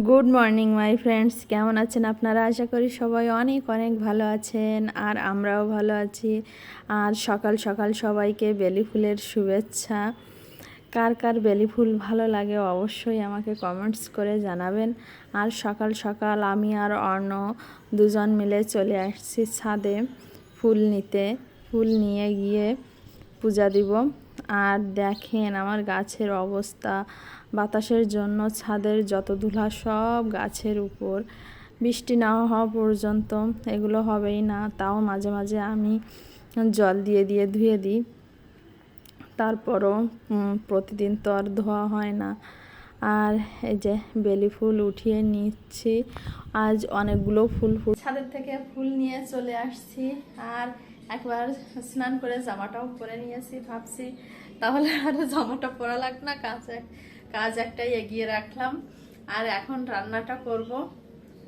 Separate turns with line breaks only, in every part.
Good morning my friends, কেমন আছেন আপনারা? আশা করি সবাই অনেক অনেক ভালো আছেন, আর আমরাও ভালো আছি। আর সকাল সকাল সবাইকে বেলি ফুলের শুভেচ্ছা। কার কার বেলি ফুল ভালো লাগে অবশ্যই আমাকে কমেন্টস করে জানাবেন। আর সকাল সকাল আমি আর অর্ণ দুজন মিলে চলে আসছি ছাদে ফুল নিতে। ফুল নিয়ে গিয়ে পূজা দিব। আর দেখেন আমার গাছের অবস্থা, বাতাসের জন্য ছাদের যত ধুলা সব গাছের উপর। বৃষ্টি না হওয়া পর্যন্ত এগুলো হবেই না, তাও মাঝে মাঝে আমি জল দিয়ে দিয়ে ধুয়ে দিই। তারপরও প্রতিদিন তো আর ধোয়া হয় না। আর এই যে বেলি ফুল উঠিয়ে নিচ্ছি। আজ অনেকগুলো ফুল ছাদের থেকে ফুল নিয়ে চলে আসছি। আর একবার স্নান করে জামাটাও পরে নিয়েছি, ভাবছি তাহলে আর জামাটা পরা লাগবে না, কাজ একটাই এগিয়ে রাখলাম। আর এখন রান্নাটা করব,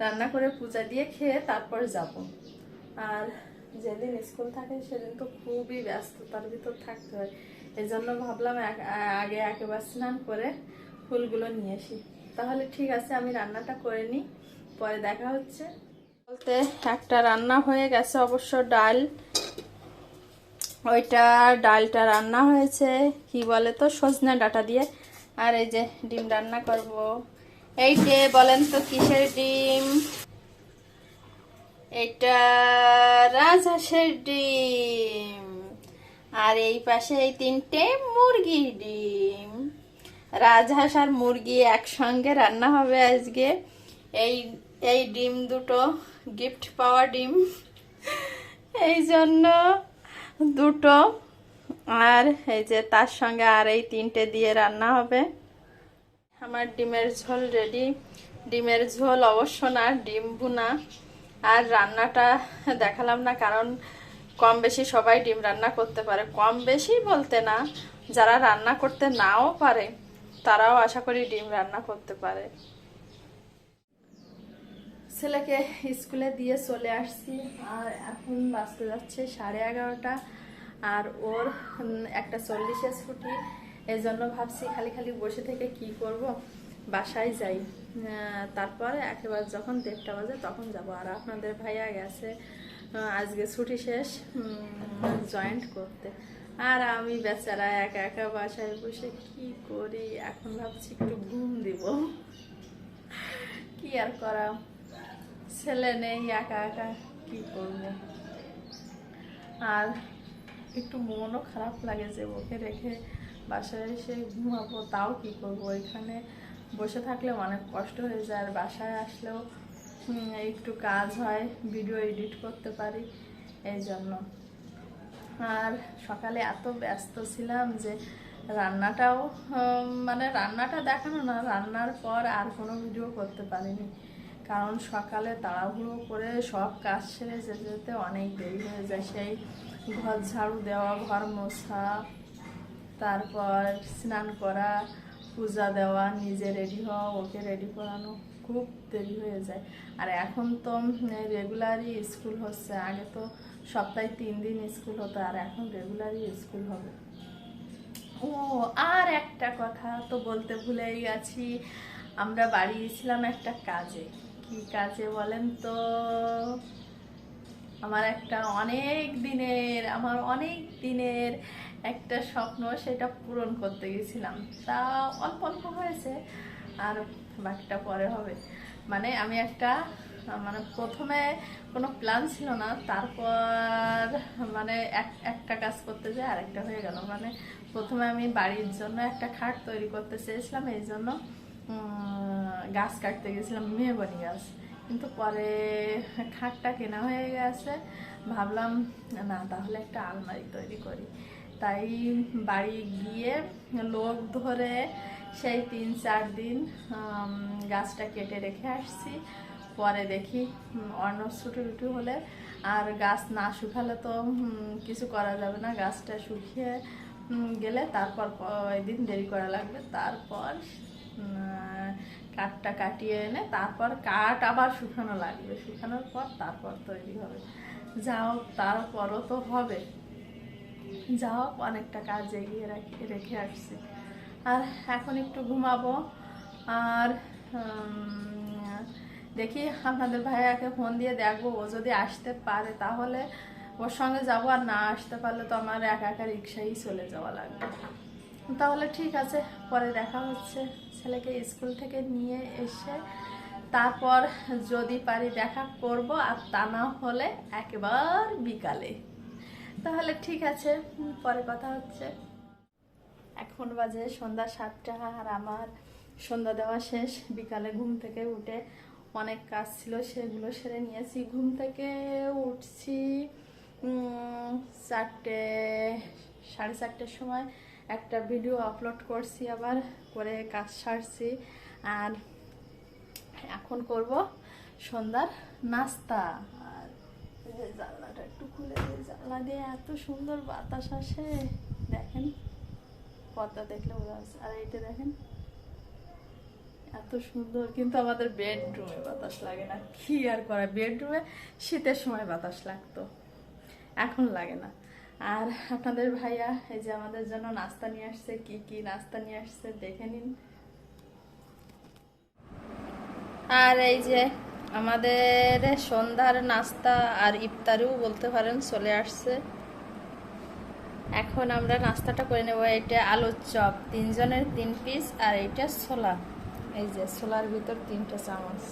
রান্না করে পূজা দিয়ে খেয়ে তারপর যাব। আর যেদিন স্কুল থাকে সেদিন তো খুবই ব্যস্ততার ভিতর থাকতে হয়, এই জন্য ভাবলাম আগে একেবারে স্নান করে ফুলগুলো নিয়ে আসি। তাহলে ঠিক আছে, আমি রান্নাটা করে নিই, পরে দেখা হচ্ছে। বলতে একটা রান্না হয়ে গেছে অবশ্য, ডালটা রান্না হয়েছে কি বলে তো, সজনে ডাঁটা দিয়ে। আর এই যে ডিম রান্না করব। এই যে বলেন তো কিসের ডিম? এটা রাজহাঁসের ডিম। আর এই পাশে এই তিনটে মুরগির ডিম। রাজহাঁস আর মুরগি একসঙ্গে রান্না হবে আজকে। এই এই ডিম দুটো গিফট পাওয়া ডিম, এই জন্য দুটো। আর এই যে তার সঙ্গে আর এই তিনটে দিয়ে রান্না হবে। আমার ডিমের ঝোল রেডি। ডিমের ঝোল অবশ্য না, ডিম ভুনা। আর রান্নাটা দেখালাম না, কারণ কম বেশি সবাই ডিম রান্না করতে পারে। কম বেশি বলতে না, যারা রান্না করতে নাও পারে তারাও আশা করি ডিম রান্না করতে পারে। ছেলেকে স্কুলে দিয়ে চলে আসছি, আর এখন বাজতে যাচ্ছে 11:30। আর ওর 1:40-এ ছুটি। এই জন্য ভাবছি খালি খালি বসে থেকে কি করব, বাসায় যাই, তারপরে একেবারে যখন 1:30 বাজে তখন যাব। আর আপনাদের ভাইয়া গেছে আজকে ছুটি শেষ জয়েন্ট করতে। আর আমি বেচারা একা একা বাসায় বসে কি করি, এখন ভাবছি একটু ঘুম দিব। কি আর করা, ছেলে নেই, একা একা কি করব। আর একটু মনও খারাপ লাগে যে ওকে রেখে বাসায় এসে ঘুমাবো, তাও কি করব। এখানে বসে থাকলে অনেক কষ্ট হয়ে যায়, আর বাসায় আসলেও একটু কাজ হয়, ভিডিও এডিট করতে পারি, এই জন্য। আর সকালে এত ব্যস্ত ছিলাম যে রান্নাটাও মানে রান্নাটা দেখানো না, রান্নার পর আর কোনো ভিডিও করতে পারিনি, কারণ সকালে তাড়াহুড়ো করে সব কাজ সেরে যেতে যেতে অনেক দেরি হয়ে যায়। সেই ঘর ঝাড়ু দেওয়া, ঘর মোছা, তারপর স্নান করা, পূজা দেওয়া, নিজে রেডি হওয়া, ওকে রেডি করানো, খুব দেরি হয়ে যায়। আর এখন তো রেগুলারই স্কুল হচ্ছে, আগে তো সপ্তাহে 3 দিন স্কুল হতো, আর এখন রেগুলারই স্কুল হবে। ও আর একটা কথা তো বলতে ভুলেই গেছি, আমরা বাড়ি গেছিলাম একটা কাজে। কি কাজে বলেন তো? আমার অনেক দিনের একটা স্বপ্ন, সেটা পূরণ করতে গেছিলাম। তা অল্প অল্প হয়েছে, আর বাকিটা পরে হবে। মানে আমি মানে প্রথমে কোনো প্ল্যান ছিল না, তারপর মানে একটা কাজ করতে যাই আরেকটা হয়ে গেল। মানে প্রথমে আমি বাড়ির জন্য একটা খাট তৈরি করতে চেয়েছিলাম, এই জন্য গাছ কাটতে গেছিলাম, মেহগনি গাছ। কিন্তু পরে খাটটা কেনা হয়ে গেছে, ভাবলাম না তাহলে একটা আলমারি তৈরি করি। তাই বাড়ি গিয়ে লোক ধরে সেই 3-4 দিন গাছটা কেটে রেখে আসছি। পরে দেখি অন্য ছুটি হলে, আর গাছ না শুকালে তো কিছু করা যাবে না, গাছটা শুকিয়ে গেলে তারপর কয়েকদিন দেরি করা লাগবে। তারপর কাঠটা কাটিয়ে এনে তারপর কাঠ আবার শুকানো লাগবে, শুকানোর পর তারপর তৈরি হবে। যাও তারপরও তো হবে, যাও অনেকটা কাজ এগিয়ে রেখে আসছি। আর এখন একটু ঘুমাবো। আর দেখি আপনাদের ভাইয়াকে ফোন দিয়ে দেখবো, ও যদি আসতে পারে তাহলে ওর সঙ্গে যাবো, আর না আসতে পারলে তো আমার একা একা রিক্সায় চলে যাওয়া লাগবে। তাহলে ঠিক আছে, পরে দেখা হচ্ছে। ছেলেকে স্কুল থেকে নিয়ে এসে তারপর যদি পারি দেখা করব, আর তা না হলে একেবারে বিকালে। তাহলে ঠিক আছে, পরে কথা হচ্ছে। এখন বাজে সন্ধ্যা 7টা, আর আমার সন্ধ্যা দেওয়া শেষ। বিকালে ঘুম থেকে উঠে অনেক কাজ ছিল, সেগুলো সেরে নিয়েছি। ঘুম থেকে উঠছি 4টে, 4:30টার সময়। একটা ভিডিও আপলোড করছি, আবার করে কাজ সারছি। আর এখন করব সন্ধ্যার নাস্তা। আর জানলাটা একটু খুলে দিই, জানলা দিয়ে এত সুন্দর বাতাস আসে, দেখেন পর্দা দেখলে বোঝা যাচ্ছে। আর এইটা দেখেন এত সুন্দর, কিন্তু আমাদের বেডরুমে বাতাস লাগে না, কি আর করা। বেডরুমে শীতের সময় বাতাস লাগতো, এখন লাগে না। আর আপনাদের ভাইয়া এই যে আমাদের জন্য নাস্তা নিয়ে আসছে। কি কি নাস্তা নিয়ে আসছে দেখে নিন। আর এই যে আমাদের সন্ধ্যার নাস্তা আর ইফতারিও বলতে পারেন চলে আসছে। এখন আমরা নাস্তাটা করে নেব। এটা আলুর চপ, 3 জনের 3 পিস, আর এইটা ছোলা। এই যে ছোলার ভিতর 3টে চামচ।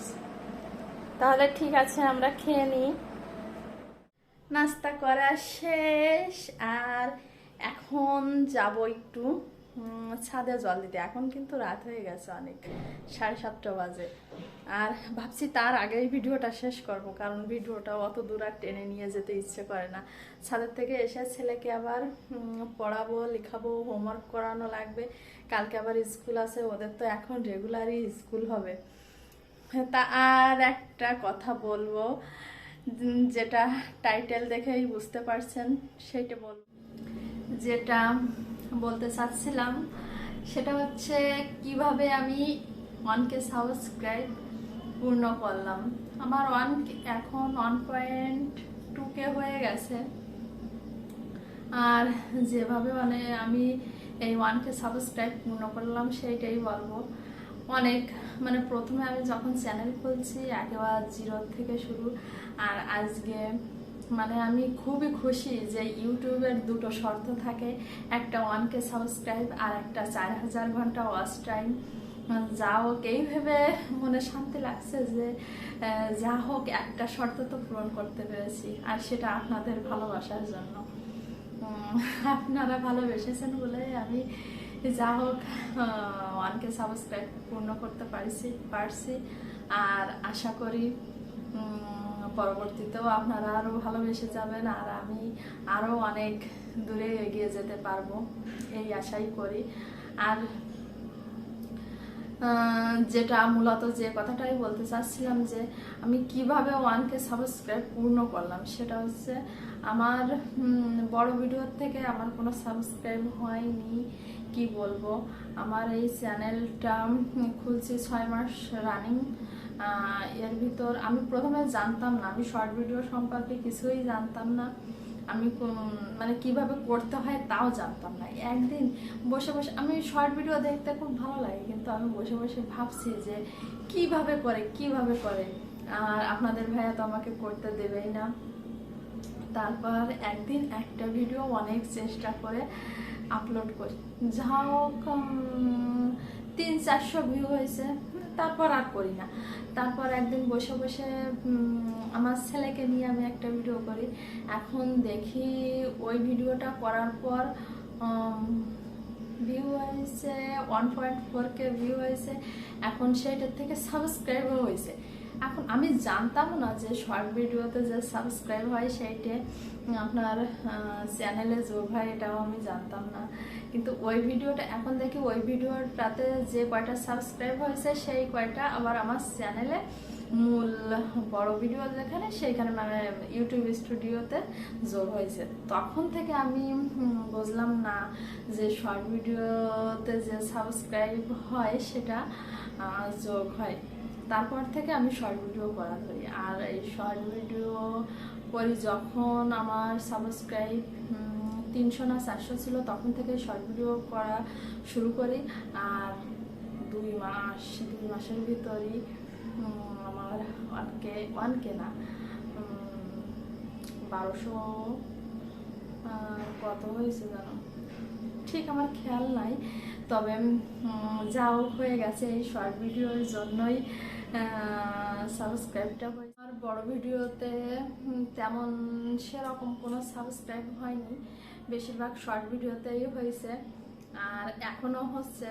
তাহলে ঠিক আছে, আমরা খেয়ে নিই। নাস্তা করা শেষ, আর এখন যাব একটু ছাদে জল দিতে। এখন কিন্তু রাত হয়ে গেছে অনেক, 7:30 বাজে। আর ভাবছি তার আগেই ভিডিওটা শেষ করব, কারণ ভিডিওটা অত দূর আর টেনে নিয়ে যেতে ইচ্ছে করে না। ছাদের থেকে এসে ছেলেকে আবার পড়াবো, লেখাবো, হোমওয়ার্ক করানো লাগবে। কালকে আবার স্কুল আছে, ওদের তো এখন রেগুলারই স্কুল হবে। তা আর একটা কথা বলবো, যেটা টাইটেল দেখেই বুঝতে পারছেন, সেইটা বলবো। যেটা বলতে চাচ্ছিলাম সেটা হচ্ছে কিভাবে আমি 1K সাবস্ক্রাইব পূর্ণ করলাম। আমার এখন 1.2K হয়ে গেছে। আর যেভাবে মানে আমি এই 1K সাবস্ক্রাইব পূর্ণ করলাম সেইটাই বলবো। অনেক মানে প্রথমে আমি যখন চ্যানেল খুলছি একেবারে 0 থেকে শুরু। আর আজকে মানে আমি খুবই খুশি যে ইউটিউবের দুটো শর্ত থাকে, একটা 1K সাবস্ক্রাইব আর একটা 4000 ঘন্টা ওয়াচ টাইম। যা হোক, এই ভেবে মনে শান্তি লাগছে যে যা হোক একটা শর্ত তো পূরণ করতে পেরেছি, আর সেটা আপনাদের ভালোবাসার জন্য। আপনারা ভালোবেসেছেন বলে আমি যা হোক 1K সাবস্ক্রাইব পূর্ণ করতে পারছি। আর আশা করি পরবর্তীতেও আপনারা আরও ভালোবেসে যাবেন, আর আমি আরও অনেক দূরে এগিয়ে যেতে পারবো, এই আশাই করি। আর যেটা মূলত যে কথাটাই বলতে চাচ্ছিলাম, যে আমি কিভাবে 1K সাবস্ক্রাইব পূর্ণ করলাম, সেটা হচ্ছে আমার বড় ভিডিওর থেকে আমার কোনো সাবস্ক্রাইব হয়নি। কি বলবো, আমার এই চ্যানেলটা খুলছি 6 মাস রানিং। এর ভিতর আমি প্রথমে জানতাম না, আমি শর্ট ভিডিও সম্পর্কে কিছুই জানতাম না। আমি মানে কিভাবে করতে হয় তাও জানতাম না। একদিন বসে বসে, আমি শর্ট ভিডিও দেখতে খুব ভালো লাগে, কিন্তু আমি বসে বসে ভাবছি যে কিভাবে করে। আর আপনাদের ভাইয়া তো আমাকে করতে দেবেই না। তারপর একদিন একটা ভিডিও অনেক চেষ্টা করে আপলোড করি, যা হোক 300-400 ভিউ হয়েছে। তারপর আর করি না। তারপর একদিন বসে বসে আমার ছেলেকে নিয়ে আমি একটা ভিডিও করি। এখন দেখি ওই ভিডিওটা করার পর ভিউ হয়েছে 1.4K ভিউ হয়েছে। এখন সেইটার থেকে সাবস্ক্রাইবও হয়েছে। এখন আমি জানতাম না যে শর্ট ভিডিওতে যে সাবস্ক্রাইব হয় সেইটা আপনার চ্যানেলে যোগ হয়, এটাও আমি জানতাম না। কিন্তু ওই ভিডিওটা এখন দেখি, ওই ভিডিওটাতে যে কয়টা সাবস্ক্রাইব হয়েছে সেই কয়টা আবার আমার চ্যানেলে মূল বড় ভিডিও যেখানে সেইখানে মানে ইউটিউব স্টুডিওতে যোগ হয়েছে। তখন থেকে আমি বুঝলাম না যে শর্ট ভিডিওতে যে সাবস্ক্রাইব হয় সেটা যোগ হয়। তারপর থেকে আমি শর্ট ভিডিও করা ধরি। আর এই শর্ট ভিডিও করি যখন আমার সাবস্ক্রাইব 300 না 400 ছিল, তখন থেকে শর্ট ভিডিও করা শুরু করি। আর 2 মাসের ভিতরই আমার ওয়ান কে না, 1200 কত হয়েছে জানো, ঠিক আমার খেয়াল নাই। তবে যাও হয়ে গেছে, এই শর্ট ভিডিওর জন্যই সাবস্ক্রাইবটা হয়েছে। আর বড় ভিডিওতে তেমন সেরকম কোনো সাবস্ক্রাইব হয়নি, বেশিরভাগ শর্ট ভিডিওতেই হয়েছে আর এখনও হচ্ছে।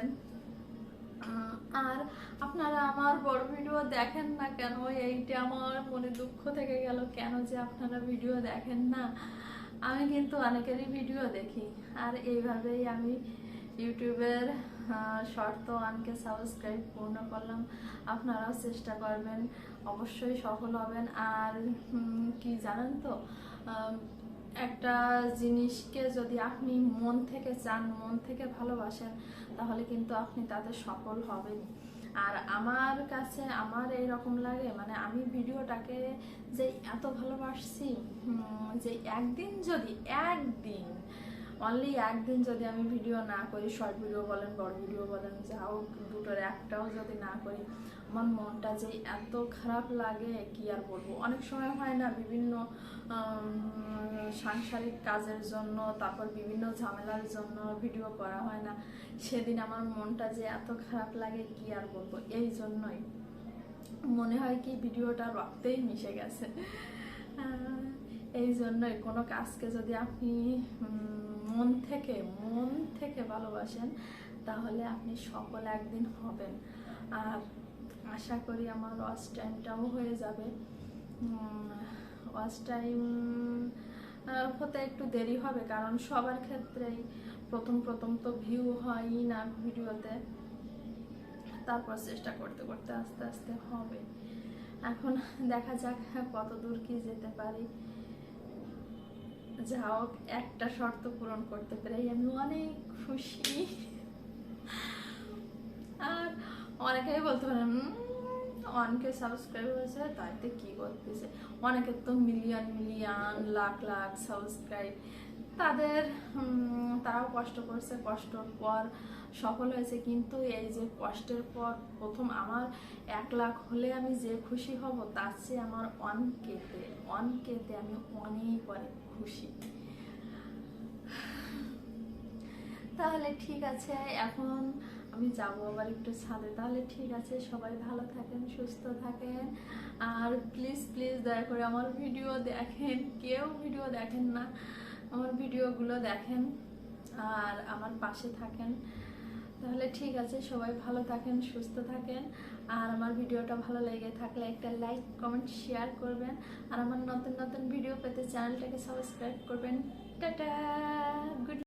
আর আপনারা আমার বড় ভিডিও দেখেন না কেন, এইটা আমার মনে দুঃখ থেকে গেল, কেন যে আপনারা ভিডিও দেখেন না। আমি কিন্তু অনেকেরই ভিডিও দেখি, আর এইভাবেই আমি ইউটিউবের শর্ট 1কে সাবস্ক্রাইব পূর্ণ করলাম। আপনারাও চেষ্টা করবেন, অবশ্যই সফল হবেন। আর কি জানেন তো, একটা জিনিসকে যদি আপনি মন থেকে চান, মন থেকে ভালোবাসেন, তাহলে কিন্তু আপনি তাতে সফল হবেন। আর আমার কাছে আমার এইরকম লাগে, মানে আমি ভিডিওটাকে যে এত ভালোবাসছি, যে একদিন অনলি একদিন যদি আমি ভিডিও না করি, শর্ট ভিডিও বলেন বড় ভিডিও বলেন, যাও দুটোর একটাও যদি না করি, আমার মনটা যে এত খারাপ লাগে কি আর বলবো। অনেক সময় হয় না, বিভিন্ন সাংসারিক কাজের জন্য, তারপর বিভিন্ন ঝামেলার জন্য ভিডিও করা হয় না, সেদিন আমার মনটা যে এত খারাপ লাগে কি আর বলবো। এই জন্যই মনে হয় কি ভিডিওটা রক্তেই মিশে গেছে। এই জন্যই কোনো কাজকে যদি আপনি মন থেকে ভালোবাসেন, তাহলে আপনি সফল একদিন হবেন। আর আশা করি আমার ওয়াচ টাইমটাও হয়ে যাবে। ওয়াচ টাইম হতে একটু দেরি হবে, কারণ সবার ক্ষেত্রেই প্রথম তো ভিউ হয়ই না ভিডিওতে, তারপর চেষ্টা করতে করতে আস্তে আস্তে হবে। এখন দেখা যাক কত দূর কি যেতে পারি। যা হোক, একটা শর্ত পূরণ করতে পেরে আমি অনেক খুশি। আর অনেকেই বলতে পারেন 1কে সাবস্ক্রাইব হয়েছে তাইতে কি করতেছে, অনেকের তো মিলিয়ন লাখ সাবস্ক্রাইব। তারাও কষ্ট করছে, কষ্টর পর সফল হয়েছে। কিন্তু এই যে কষ্টের পর প্রথম আমার 1 লাখ হলে আমি যে খুশি হব, তার চেয়ে আমার 1Kতে আমি অনেক খুশি। তাহলে ঠিক আছে, এখন আমি যাবো আবার একটু ছাদে। তাহলে ঠিক আছে, সবাই ভালো থাকেন, সুস্থ থাকেন। আর প্লিজ দয়া করে আমার ভিডিও দেখেন, কেউ ভিডিও দেখেন না, আমার ভিডিওগুলো দেখেন আর আমার পাশে থাকেন। তাহলে ঠিক আছে, সবাই ভালো থাকেন, সুস্থ থাকেন। আর আমার ভিডিওটা ভালো লেগে থাকলে একটা লাইক, কমেন্ট, শেয়ার করবেন। আর আমার নতুন ভিডিও পেতে চ্যানেলটাকে সাবস্ক্রাইব করবেন। Tata, good.